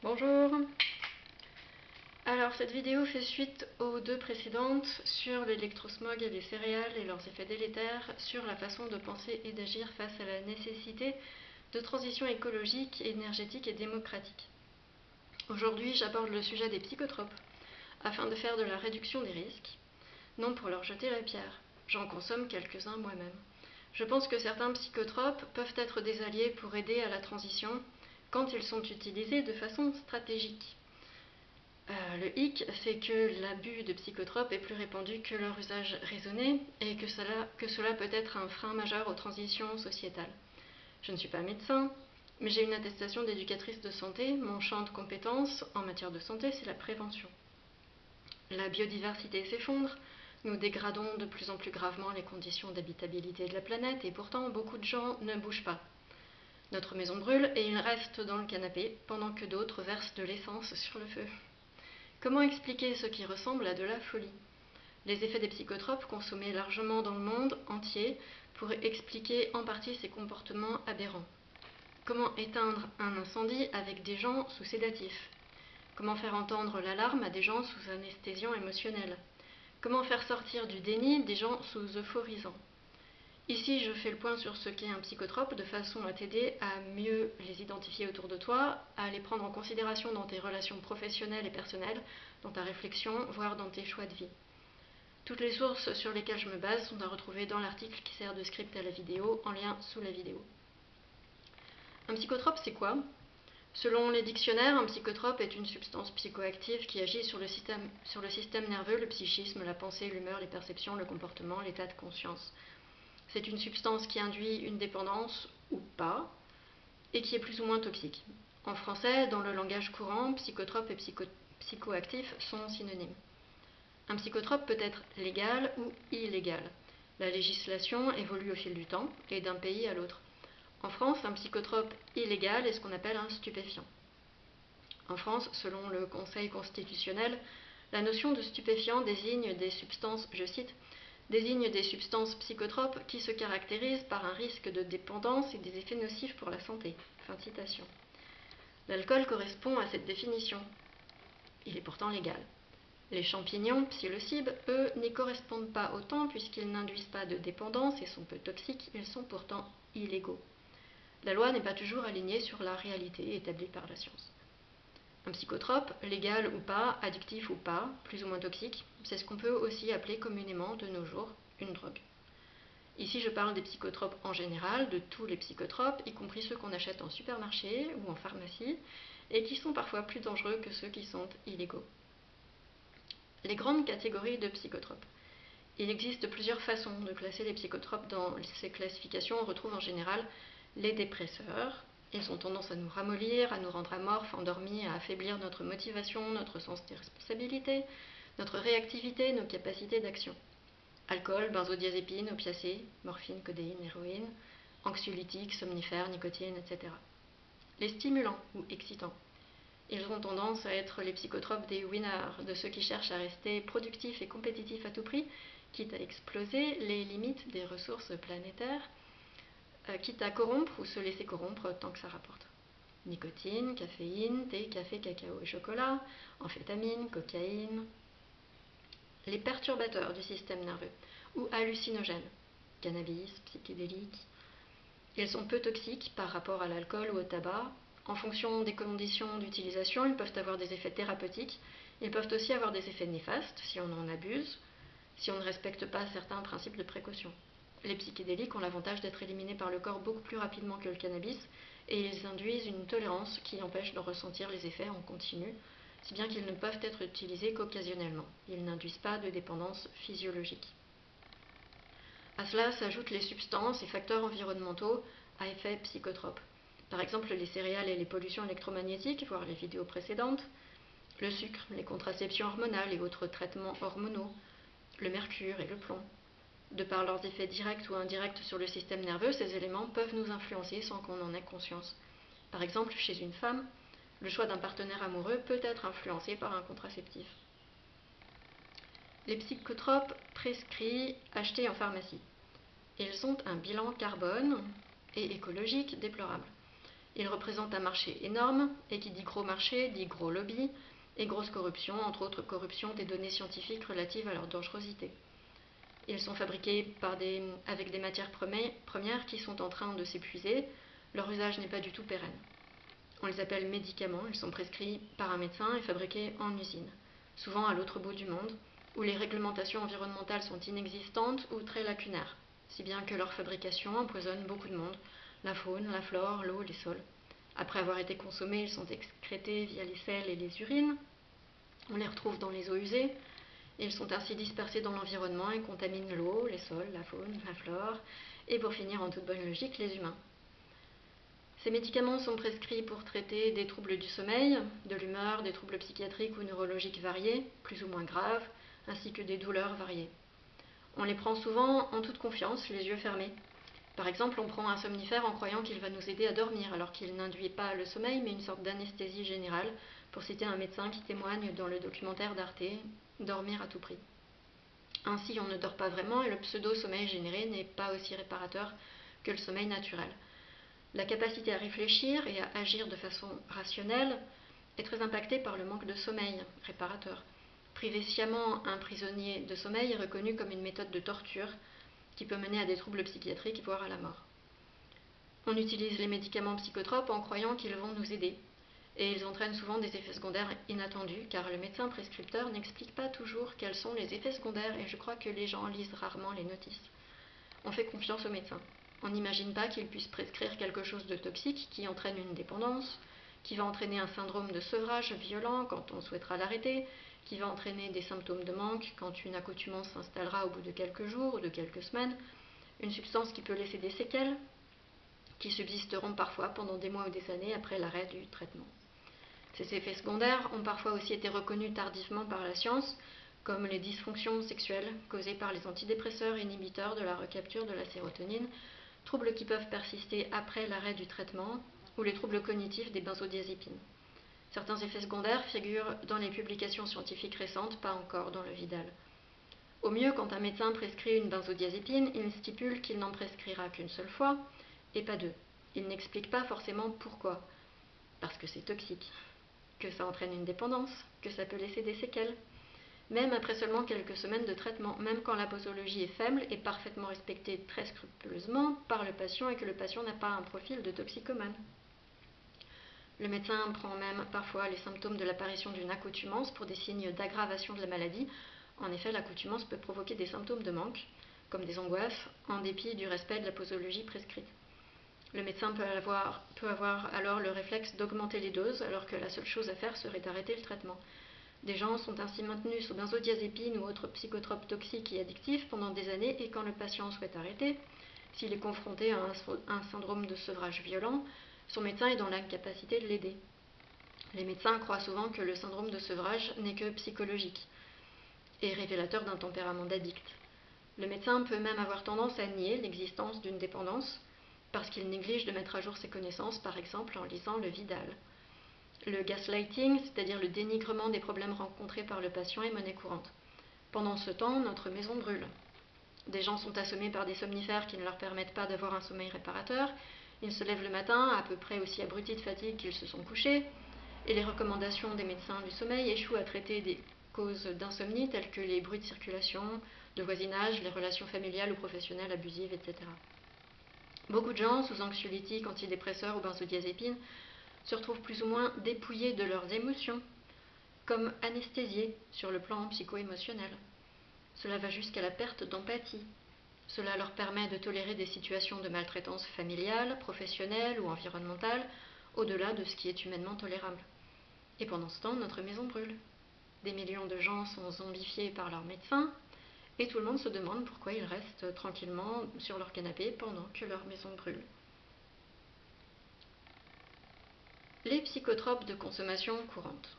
Bonjour. Alors cette vidéo fait suite aux deux précédentes sur l'électrosmog et les céréales et leurs effets délétères, sur la façon de penser et d'agir face à la nécessité de transition écologique, énergétique et démocratique. Aujourd'hui, j'aborde le sujet des psychotropes, afin de faire de la réduction des risques, non pour leur jeter la pierre. J'en consomme quelques-uns moi-même. Je pense que certains psychotropes peuvent être des alliés pour aider à la transition quand ils sont utilisés de façon stratégique. Le hic, c'est que l'abus de psychotropes est plus répandu que leur usage raisonné et que cela peut être un frein majeur aux transitions sociétales. Je ne suis pas médecin, mais j'ai une attestation d'éducatrice de santé. Mon champ de compétences en matière de santé, c'est la prévention. La biodiversité s'effondre, nous dégradons de plus en plus gravement les conditions d'habitabilité de la planète et pourtant beaucoup de gens ne bougent pas. Notre maison brûle et ils restent dans le canapé pendant que d'autres versent de l'essence sur le feu. Comment expliquer ce qui ressemble à de la folie? Les effets des psychotropes consommés largement dans le monde entier pourraient expliquer en partie ces comportements aberrants. Comment éteindre un incendie avec des gens sous sédatifs? Comment faire entendre l'alarme à des gens sous anesthésiant émotionnel? Comment faire sortir du déni des gens sous euphorisant? Ici, je fais le point sur ce qu'est un psychotrope de façon à t'aider à mieux les identifier autour de toi, à les prendre en considération dans tes relations professionnelles et personnelles, dans ta réflexion, voire dans tes choix de vie. Toutes les sources sur lesquelles je me base sont à retrouver dans l'article qui sert de script à la vidéo, en lien sous la vidéo. Un psychotrope, c'est quoi? Selon les dictionnaires, un psychotrope est une substance psychoactive qui agit sur le système nerveux, le psychisme, la pensée, l'humeur, les perceptions, le comportement, l'état de conscience. C'est une substance qui induit une dépendance ou pas, et qui est plus ou moins toxique. En français, dans le langage courant, psychotrope et psychoactif sont synonymes. Un psychotrope peut être légal ou illégal. La législation évolue au fil du temps et d'un pays à l'autre. En France, un psychotrope illégal est ce qu'on appelle un stupéfiant. En France, selon le Conseil constitutionnel, la notion de stupéfiant désigne des substances, je cite, désigne des substances psychotropes qui se caractérisent par un risque de dépendance et des effets nocifs pour la santé. Fin de citation. L'alcool correspond à cette définition. Il est pourtant légal. Les champignons psilocybes, eux, n'y correspondent pas autant puisqu'ils n'induisent pas de dépendance et sont peu toxiques, ils sont pourtant illégaux. La loi n'est pas toujours alignée sur la réalité établie par la science. Un psychotrope, légal ou pas, addictif ou pas, plus ou moins toxique, c'est ce qu'on peut aussi appeler communément de nos jours une drogue. Ici, je parle des psychotropes en général, de tous les psychotropes, y compris ceux qu'on achète en supermarché ou en pharmacie, et qui sont parfois plus dangereux que ceux qui sont illégaux. Les grandes catégories de psychotropes. Il existe plusieurs façons de classer les psychotropes. Dans ces classifications, on retrouve en général les dépresseurs. Ils ont tendance à nous ramollir, à nous rendre amorphes, endormis, à affaiblir notre motivation, notre sens des responsabilités, notre réactivité, nos capacités d'action. Alcool, benzodiazépine, opiacés, morphine, codéine, héroïne, anxiolytiques, somnifères, nicotine, etc. Les stimulants ou excitants. Ils ont tendance à être les psychotropes des winners, de ceux qui cherchent à rester productifs et compétitifs à tout prix, quitte à exploser les limites des ressources planétaires, quitte à corrompre ou se laisser corrompre tant que ça rapporte. Nicotine, caféine, thé, café, cacao et chocolat, amphétamine, cocaïne. Les perturbateurs du système nerveux ou hallucinogènes, cannabis, psychédéliques. Ils sont peu toxiques par rapport à l'alcool ou au tabac. En fonction des conditions d'utilisation, ils peuvent avoir des effets thérapeutiques. Ils peuvent aussi avoir des effets néfastes si on en abuse, si on ne respecte pas certains principes de précaution. Les psychédéliques ont l'avantage d'être éliminés par le corps beaucoup plus rapidement que le cannabis et ils induisent une tolérance qui empêche de ressentir les effets en continu, si bien qu'ils ne peuvent être utilisés qu'occasionnellement. Ils n'induisent pas de dépendance physiologique. À cela s'ajoutent les substances et facteurs environnementaux à effet psychotrope. Par exemple, les céréales et les pollutions électromagnétiques, voire les vidéos précédentes, le sucre, les contraceptions hormonales et autres traitements hormonaux, le mercure et le plomb. De par leurs effets directs ou indirects sur le système nerveux, ces éléments peuvent nous influencer sans qu'on en ait conscience. Par exemple, chez une femme, le choix d'un partenaire amoureux peut être influencé par un contraceptif. Les psychotropes prescrits achetés en pharmacie. Ils ont un bilan carbone et écologique déplorable. Ils représentent un marché énorme, et qui dit gros marché dit gros lobby et grosse corruption, entre autres corruption des données scientifiques relatives à leur dangerosité. Ils sont fabriqués avec des matières premières qui sont en train de s'épuiser. Leur usage n'est pas du tout pérenne. On les appelle médicaments, ils sont prescrits par un médecin et fabriqués en usine, souvent à l'autre bout du monde, où les réglementations environnementales sont inexistantes ou très lacunaires, si bien que leur fabrication empoisonne beaucoup de monde, la faune, la flore, l'eau, les sols. Après avoir été consommés, ils sont excrétés via les selles et les urines. On les retrouve dans les eaux usées. Ils sont ainsi dispersés dans l'environnement et contaminent l'eau, les sols, la faune, la flore, et pour finir, en toute bonne logique, les humains. Ces médicaments sont prescrits pour traiter des troubles du sommeil, de l'humeur, des troubles psychiatriques ou neurologiques variés, plus ou moins graves, ainsi que des douleurs variées. On les prend souvent en toute confiance, les yeux fermés. Par exemple, on prend un somnifère en croyant qu'il va nous aider à dormir, alors qu'il n'induit pas le sommeil, mais une sorte d'anesthésie générale, pour citer un médecin qui témoigne dans le documentaire d'Arte, Dormir à tout prix. Ainsi, on ne dort pas vraiment et le pseudo-sommeil généré n'est pas aussi réparateur que le sommeil naturel. La capacité à réfléchir et à agir de façon rationnelle est très impactée par le manque de sommeil réparateur. Priver sciemment un prisonnier de sommeil est reconnu comme une méthode de torture qui peut mener à des troubles psychiatriques, voire à la mort. On utilise les médicaments psychotropes en croyant qu'ils vont nous aider, et ils entraînent souvent des effets secondaires inattendus, car le médecin prescripteur n'explique pas toujours quels sont les effets secondaires, et je crois que les gens lisent rarement les notices. On fait confiance au médecin. On n'imagine pas qu'il puisse prescrire quelque chose de toxique qui entraîne une dépendance, qui va entraîner un syndrome de sevrage violent quand on souhaitera l'arrêter, qui va entraîner des symptômes de manque quand une accoutumance s'installera au bout de quelques jours ou de quelques semaines, une substance qui peut laisser des séquelles, qui subsisteront parfois pendant des mois ou des années après l'arrêt du traitement. Ces effets secondaires ont parfois aussi été reconnus tardivement par la science, comme les dysfonctions sexuelles causées par les antidépresseurs inhibiteurs de la recapture de la sérotonine, troubles qui peuvent persister après l'arrêt du traitement, ou les troubles cognitifs des benzodiazépines. Certains effets secondaires figurent dans les publications scientifiques récentes, pas encore dans le Vidal. Au mieux, quand un médecin prescrit une benzodiazépine, il stipule qu'il n'en prescrira qu'une seule fois, et pas deux. Il n'explique pas forcément pourquoi. Parce que c'est toxique, que ça entraîne une dépendance, que ça peut laisser des séquelles. Même après seulement quelques semaines de traitement, même quand la posologie est faible et parfaitement respectée très scrupuleusement par le patient et que le patient n'a pas un profil de toxicomane. Le médecin prend même parfois les symptômes de l'apparition d'une accoutumance pour des signes d'aggravation de la maladie. En effet, l'accoutumance peut provoquer des symptômes de manque, comme des angoisses, en dépit du respect de la posologie prescrite. Le médecin peut avoir alors le réflexe d'augmenter les doses, alors que la seule chose à faire serait d'arrêter le traitement. Des gens sont ainsi maintenus sous benzodiazépines ou autres psychotropes toxiques et addictifs pendant des années, et quand le patient souhaite arrêter, s'il est confronté à un syndrome de sevrage violent, son médecin est dans l'incapacité de l'aider. Les médecins croient souvent que le syndrome de sevrage n'est que psychologique et révélateur d'un tempérament d'addict. Le médecin peut même avoir tendance à nier l'existence d'une dépendance parce qu'il néglige de mettre à jour ses connaissances, par exemple en lisant le Vidal. Le gaslighting, c'est-à-dire le dénigrement des problèmes rencontrés par le patient, est monnaie courante. Pendant ce temps, notre maison brûle. Des gens sont assommés par des somnifères qui ne leur permettent pas d'avoir un sommeil réparateur. Ils se lèvent le matin à peu près aussi abrutis de fatigue qu'ils se sont couchés, et les recommandations des médecins du sommeil échouent à traiter des causes d'insomnie telles que les bruits de circulation, de voisinage, les relations familiales ou professionnelles abusives, etc. Beaucoup de gens, sous anxiolytiques, antidépresseurs ou benzodiazépines, se retrouvent plus ou moins dépouillés de leurs émotions, comme anesthésiés sur le plan psycho-émotionnel. Cela va jusqu'à la perte d'empathie. Cela leur permet de tolérer des situations de maltraitance familiale, professionnelle ou environnementale, au-delà de ce qui est humainement tolérable. Et pendant ce temps, notre maison brûle. Des millions de gens sont zombifiés par leurs médecins, et tout le monde se demande pourquoi ils restent tranquillement sur leur canapé pendant que leur maison brûle. Les psychotropes de consommation courante.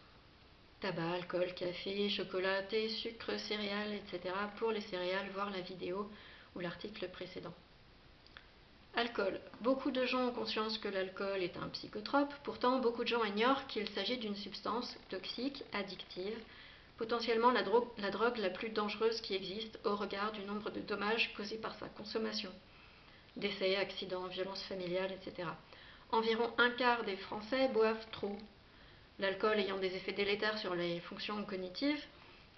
Tabac, alcool, café, chocolat, thé, sucre, céréales, etc. Pour les céréales, voir la vidéo ou l'article précédent. Alcool. Beaucoup de gens ont conscience que l'alcool est un psychotrope, pourtant beaucoup de gens ignorent qu'il s'agit d'une substance toxique, addictive, potentiellement la drogue la plus dangereuse qui existe au regard du nombre de dommages causés par sa consommation. Décès, accidents, violences familiales, etc. environ un quart des Français boivent trop. L'alcool ayant des effets délétères sur les fonctions cognitives,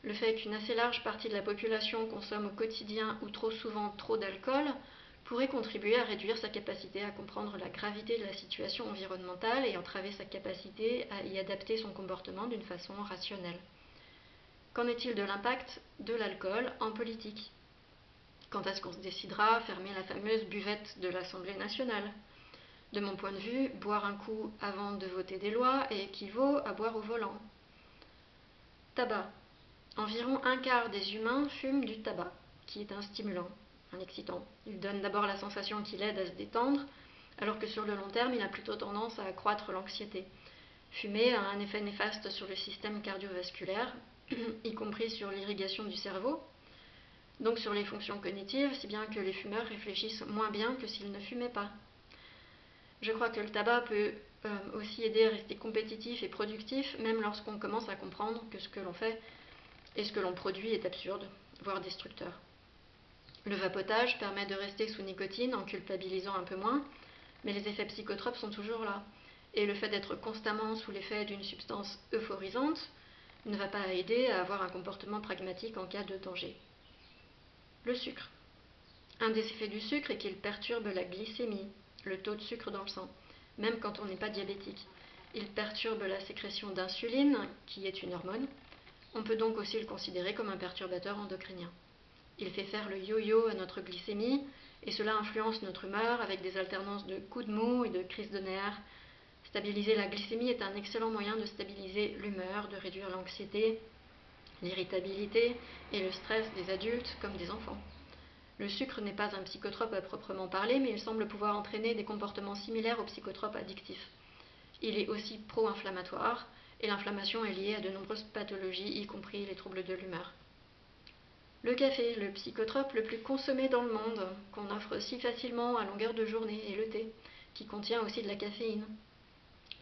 le fait qu'une assez large partie de la population consomme au quotidien ou trop souvent trop d'alcool pourrait contribuer à réduire sa capacité à comprendre la gravité de la situation environnementale et entraver sa capacité à y adapter son comportement d'une façon rationnelle. Qu'en est-il de l'impact de l'alcool en politique? Quand est-ce qu'on se décidera à fermer la fameuse buvette de l'Assemblée nationale? De mon point de vue, boire un coup avant de voter des lois équivaut à boire au volant. Tabac. Environ un quart des humains fument du tabac, qui est un stimulant, un excitant. Il donne d'abord la sensation qu'il aide à se détendre, alors que sur le long terme, il a plutôt tendance à accroître l'anxiété. Fumer a un effet néfaste sur le système cardiovasculaire, y compris sur l'irrigation du cerveau, donc sur les fonctions cognitives, si bien que les fumeurs réfléchissent moins bien que s'ils ne fumaient pas. Je crois que le tabac peut aussi aider à rester compétitif et productif, même lorsqu'on commence à comprendre que ce que l'on fait et ce que l'on produit est absurde, voire destructeur. Le vapotage permet de rester sous nicotine en culpabilisant un peu moins, mais les effets psychotropes sont toujours là. Et le fait d'être constamment sous l'effet d'une substance euphorisante ne va pas aider à avoir un comportement pragmatique en cas de danger. Le sucre. Un des effets du sucre est qu'il perturbe la glycémie, le taux de sucre dans le sang, même quand on n'est pas diabétique. Il perturbe la sécrétion d'insuline, qui est une hormone. On peut donc aussi le considérer comme un perturbateur endocrinien. Il fait faire le yo-yo à notre glycémie, et cela influence notre humeur avec des alternances de coups de mou et de crises de nerfs. Stabiliser la glycémie est un excellent moyen de stabiliser l'humeur, de réduire l'anxiété, l'irritabilité et le stress des adultes comme des enfants. Le sucre n'est pas un psychotrope à proprement parler, mais il semble pouvoir entraîner des comportements similaires aux psychotropes addictifs. Il est aussi pro-inflammatoire, et l'inflammation est liée à de nombreuses pathologies, y compris les troubles de l'humeur. Le café, le psychotrope le plus consommé dans le monde, qu'on offre si facilement à longueur de journée, et le thé, qui contient aussi de la caféine,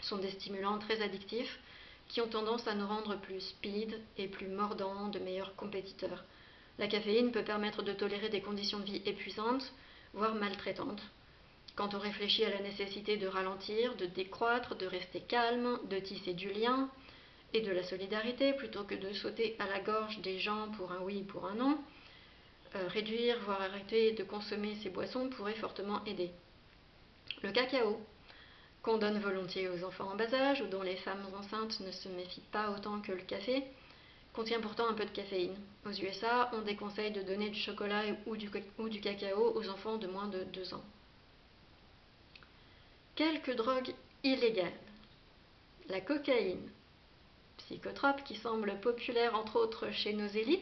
sont des stimulants très addictifs qui ont tendance à nous rendre plus speed et plus mordants, de meilleurs compétiteurs. La caféine peut permettre de tolérer des conditions de vie épuisantes, voire maltraitantes. Quand on réfléchit à la nécessité de ralentir, de décroître, de rester calme, de tisser du lien et de la solidarité plutôt que de sauter à la gorge des gens pour un oui ou pour un non, réduire, voire arrêter de consommer ces boissons pourrait fortement aider. Le cacao, qu'on donne volontiers aux enfants en bas âge ou dont les femmes enceintes ne se méfient pas autant que le café, contient pourtant un peu de caféine. Aux USA, on déconseille de donner du chocolat ou du cacao aux enfants de moins de 2 ans. Quelques drogues illégales. La cocaïne, psychotrope qui semble populaire entre autres chez nos élites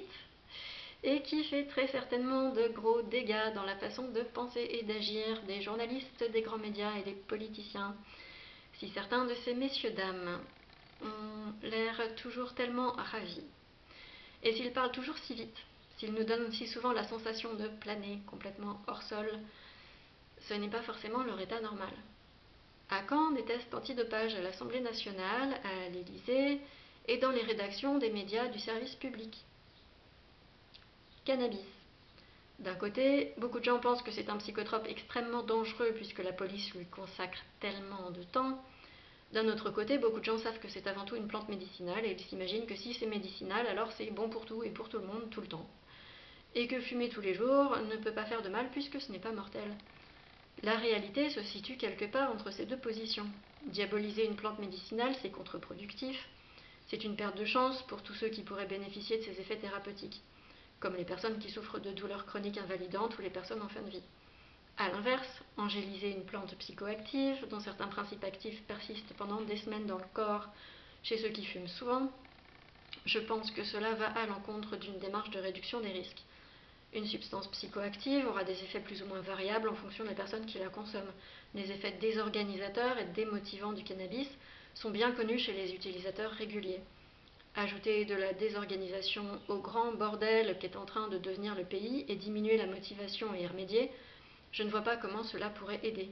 et qui fait très certainement de gros dégâts dans la façon de penser et d'agir des journalistes, des grands médias et des politiciens. Si certains de ces messieurs-dames ont l'air toujours tellement ravis, et s'ils parlent toujours si vite, s'ils nous donnent si souvent la sensation de planer complètement hors sol, ce n'est pas forcément leur état normal. À quand des tests antidopage à l'Assemblée nationale, à l'Élysée et dans les rédactions des médias du service public? Cannabis. D'un côté, beaucoup de gens pensent que c'est un psychotrope extrêmement dangereux puisque la police lui consacre tellement de temps. D'un autre côté, beaucoup de gens savent que c'est avant tout une plante médicinale et ils s'imaginent que si c'est médicinal, alors c'est bon pour tout et pour tout le monde tout le temps. Et que fumer tous les jours ne peut pas faire de mal puisque ce n'est pas mortel. La réalité se situe quelque part entre ces deux positions. Diaboliser une plante médicinale, c'est contre-productif. C'est une perte de chance pour tous ceux qui pourraient bénéficier de ses effets thérapeutiques, comme les personnes qui souffrent de douleurs chroniques invalidantes ou les personnes en fin de vie. A l'inverse, angéliser une plante psychoactive, dont certains principes actifs persistent pendant des semaines dans le corps chez ceux qui fument souvent, je pense que cela va à l'encontre d'une démarche de réduction des risques. Une substance psychoactive aura des effets plus ou moins variables en fonction des personnes qui la consomment. Les effets désorganisateurs et démotivants du cannabis sont bien connus chez les utilisateurs réguliers. Ajouter de la désorganisation au grand bordel qu'est en train de devenir le pays et diminuer la motivation et y remédier, je ne vois pas comment cela pourrait aider.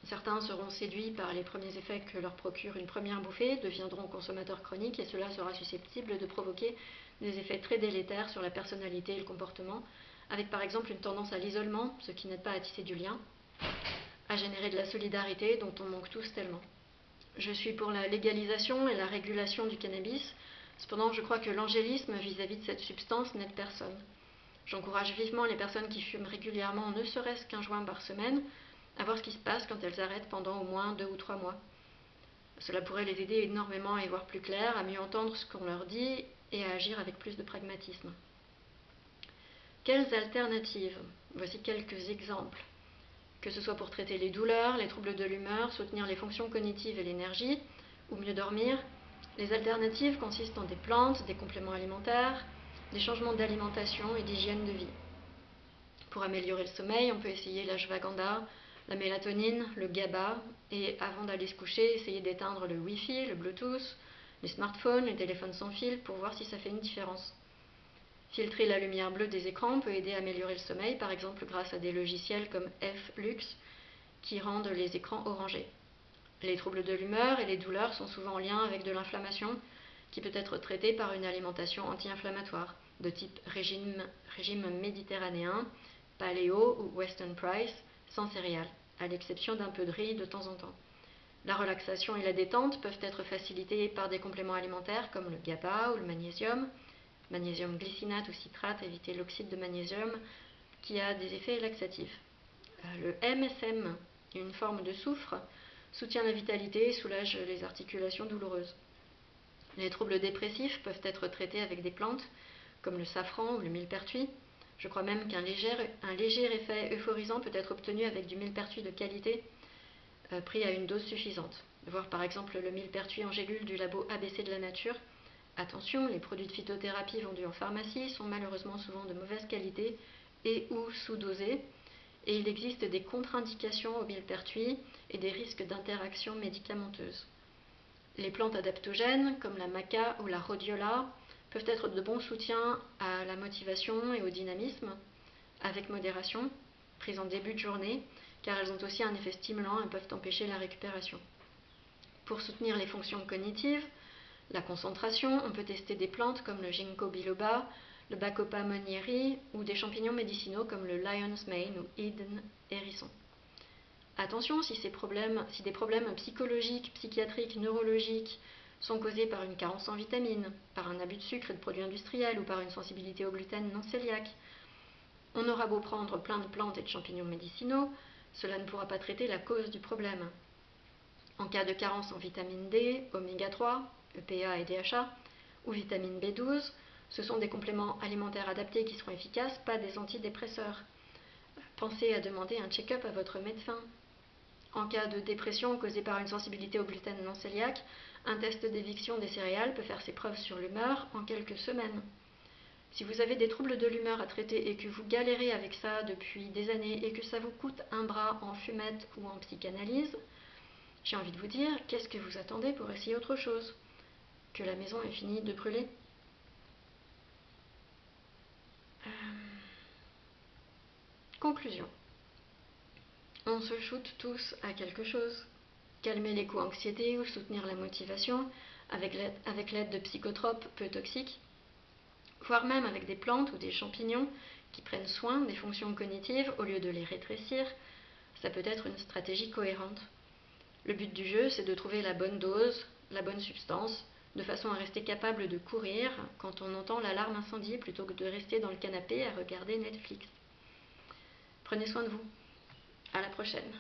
Certains seront séduits par les premiers effets que leur procure une première bouffée, deviendront consommateurs chroniques et cela sera susceptible de provoquer des effets très délétères sur la personnalité et le comportement, avec par exemple une tendance à l'isolement, ce qui n'aide pas à tisser du lien, à à générer de la solidarité dont on manque tous tellement. Je suis pour la légalisation et la régulation du cannabis, cependant je crois que l'angélisme vis-à-vis de cette substance n'aide personne. J'encourage vivement les personnes qui fument régulièrement, ne serait-ce qu'un joint par semaine, à voir ce qui se passe quand elles arrêtent pendant au moins 2 ou 3 mois. Cela pourrait les aider énormément à y voir plus clair, à mieux entendre ce qu'on leur dit et à agir avec plus de pragmatisme. Quelles alternatives? Voici quelques exemples. Que ce soit pour traiter les douleurs, les troubles de l'humeur, soutenir les fonctions cognitives et l'énergie, ou mieux dormir, les alternatives consistent en des plantes, des compléments alimentaires, des changements d'alimentation et d'hygiène de vie. Pour améliorer le sommeil, on peut essayer l'ashwagandha, la mélatonine, le GABA, et avant d'aller se coucher, essayer d'éteindre le Wi-Fi, le Bluetooth, les smartphones, les téléphones sans fil pour voir si ça fait une différence. Filtrer la lumière bleue des écrans peut aider à améliorer le sommeil, par exemple grâce à des logiciels comme F-Lux qui rendent les écrans orangés. Les troubles de l'humeur et les douleurs sont souvent en lien avec de l'inflammation qui peut être traitée par une alimentation anti-inflammatoire de type régime méditerranéen, paléo ou Western Price, sans céréales, à l'exception d'un peu de riz de temps en temps. La relaxation et la détente peuvent être facilitées par des compléments alimentaires comme le GABA ou le magnésium glycinate ou citrate, éviter l'oxyde de magnésium qui a des effets laxatifs. Le MSM, une forme de soufre, soutient la vitalité et soulage les articulations douloureuses. Les troubles dépressifs peuvent être traités avec des plantes comme le safran ou le millepertuis. Je crois même qu'un léger effet euphorisant peut être obtenu avec du millepertuis de qualité pris à une dose suffisante. Voir par exemple le millepertuis en gélule du labo ABC de la nature. Attention, les produits de phytothérapie vendus en pharmacie sont malheureusement souvent de mauvaise qualité et ou sous-dosés, et il existe des contre-indications au millepertuis et des risques d'interaction médicamenteuse. Les plantes adaptogènes, comme la maca ou la rhodiola, peuvent être de bons soutiens à la motivation et au dynamisme, avec modération, prises en début de journée, car elles ont aussi un effet stimulant et peuvent empêcher la récupération. Pour soutenir les fonctions cognitives, la concentration, on peut tester des plantes comme le ginkgo biloba, le bacopa monnieri ou des champignons médicinaux comme le lion's mane ou Eden hérisson. Attention, si des problèmes psychologiques, psychiatriques, neurologiques sont causés par une carence en vitamines, par un abus de sucre et de produits industriels ou par une sensibilité au gluten non cœliaque, on aura beau prendre plein de plantes et de champignons médicinaux, cela ne pourra pas traiter la cause du problème. En cas de carence en vitamine D, oméga 3, EPA et DHA, ou vitamine B12, ce sont des compléments alimentaires adaptés qui seront efficaces, pas des antidépresseurs. Pensez à demander un check-up à votre médecin. En cas de dépression causée par une sensibilité au gluten non cœliaque, un test d'éviction des céréales peut faire ses preuves sur l'humeur en quelques semaines. Si vous avez des troubles de l'humeur à traiter et que vous galérez avec ça depuis des années et que ça vous coûte un bras en fumette ou en psychanalyse, j'ai envie de vous dire, qu'est-ce que vous attendez pour essayer autre chose? Que la maison ait fini de brûler? Conclusion. On se shoot tous à quelque chose. Calmer l'éco-anxiété ou soutenir la motivation avec l'aide de psychotropes peu toxiques, voire même avec des plantes ou des champignons qui prennent soin des fonctions cognitives au lieu de les rétrécir, ça peut être une stratégie cohérente. Le but du jeu, c'est de trouver la bonne dose, la bonne substance, de façon à rester capable de courir quand on entend l'alarme incendie plutôt que de rester dans le canapé à regarder Netflix. Prenez soin de vous. À la prochaine.